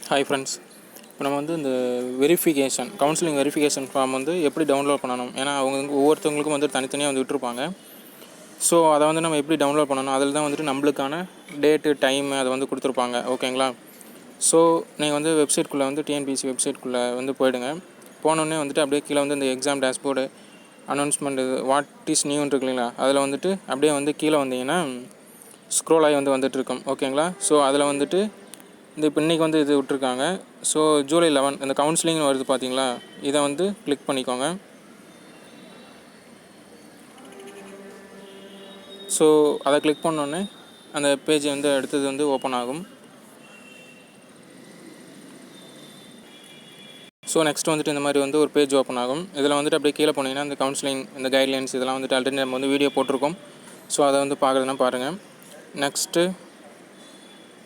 Hi friends, இப்போ நம்ம வந்து இந்த வெரிஃபிகேஷன் கவுன்சிலிங் வெரிஃபிகேஷன் ஃபார்ம் வந்து எப்படி டவுன்லோட் பண்ணணும், ஏன்னா ஒவ்வொருத்தவங்களுக்கும் வந்து தனித்தனியாக வந்து விட்டுருப்பாங்க. ஸோ அதை வந்து நம்ம எப்படி டவுன்லோட் பண்ணணும், அதில் தான் வந்துட்டு நம்மளுக்கான டேட்டு டைமு அதை வந்து கொடுத்துருப்பாங்க. ஓகேங்களா? ஸோ நீங்கள் வந்து வெப்சைட்குள்ளே வந்து டிஎன்பிஎஸ்சி வெப்சைட்குள்ளே வந்து போயிடுங்க. போனோடனே வந்துட்டு அப்படியே கீழே வந்து இந்த exam dashboard announcement what is நியூன்னு இருக்கு இல்லைங்களா, அதில் வந்துட்டு அப்படியே வந்து கீழே வந்தீங்கன்னா ஸ்க்ரோல் ஆகி வந்துட்டுருக்கும். ஓகேங்களா? ஸோ அதில் வந்துட்டு இந்த இப்போ இன்றைக்கி வந்து இது விட்ருக்காங்க. ஸோ ஜூலை 11 இந்த கவுன்சிலிங்னு வருது பார்த்தீங்களா, இதை வந்து கிளிக் பண்ணிக்கோங்க. ஸோ அதை கிளிக் பண்ணோன்னே அந்த பேஜ் வந்து அடுத்தது வந்து ஓப்பன் ஆகும். ஸோ நெக்ஸ்ட் வந்துட்டு இந்த மாதிரி வந்து ஒரு பேஜ் ஓப்பன் ஆகும். இதில் வந்துட்டு அப்படியே கீழே போனீங்கன்னா இந்த கவுன்சிலிங் இந்த கைட்லைன்ஸ் இதெல்லாம் வந்துட்டு ஆல்ரெடி நம்ம வந்து வீடியோ போட்டிருக்கோம். ஸோ அதை வந்து பார்க்குறதுனா பாருங்கள். நெக்ஸ்ட்டு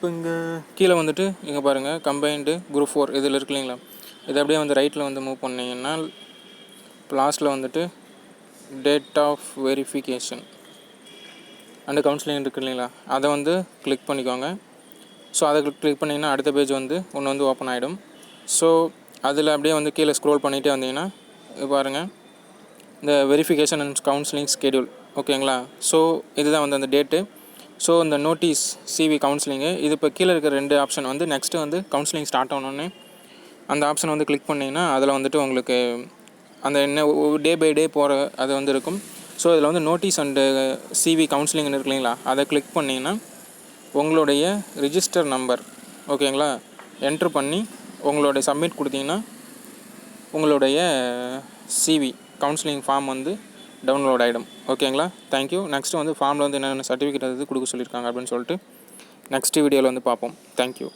இப்போ இங்கே கீழே வந்துட்டு இங்கே பாருங்கள் கம்பைன்டு குரூப் 4 இதில் இருக்கு இல்லைங்களா, இதை அப்படியே வந்து ரைட்டில் வந்து மூவ் பண்ணிங்கன்னா லாஸ்ட்டில் வந்துட்டு date of verification and counselling இருக்குது இல்லைங்களா, அதை வந்து கிளிக் பண்ணிக்கோங்க. ஸோ அதை கிளிக் பண்ணிங்கன்னா அடுத்த பேஜ் வந்து ஒன்று வந்து ஓப்பன் ஆகிடும். ஸோ அதில் அப்படியே வந்து கீழே ஸ்க்ரோல் பண்ணிகிட்டே வந்தீங்கன்னா இது பாருங்கள் இந்த வெரிஃபிகேஷன் அண்ட் கவுன்சிலிங் ஸ்கெடியூல். ஓகேங்களா? ஸோ இதுதான் வந்து அந்த டேட்டு. ஸோ இந்த நோட்டீஸ் சிவி கவுன்சிலிங்கு இது இப்போ கீழே இருக்கிற 2 ஆப்ஷன் வந்து நெக்ஸ்ட்டு வந்து கவுன்சிலிங் ஸ்டார்ட் ஆனோடனே அந்த ஆப்ஷன் வந்து கிளிக் பண்ணிங்கன்னா அதில் வந்துட்டு உங்களுக்கு அந்த என்ன டே பை டே போகிற அது வந்து இருக்கும். ஸோ இதில் வந்து நோட்டீஸ் அண்டு சிவி கவுன்சிலிங்னு இருக்கு இல்லைங்களா, அதை கிளிக் பண்ணிங்கன்னா உங்களுடைய ரிஜிஸ்டர் நம்பர் ஓகேங்களா என்ட்ரு பண்ணி உங்களுடைய சப்மிட் கொடுத்தீங்கன்னா உங்களுடைய சிவி கவுன்சிலிங் ஃபார்ம் வந்து டவுன்லோட் ஆகிடும். ஓகேங்களா? தேங்க்யூ. நெக்ஸ்ட்டு வந்து ஃபார்மில் வந்து என்னென்ன சர்டிஃபிகேட் அது கொடுக்க சொல்லியிருக்காங்க அப்படின்னு சொல்லிட்டு நெக்ஸ்ட் வீடியோவில் வந்து பார்ப்போம். தேங்க்யூ.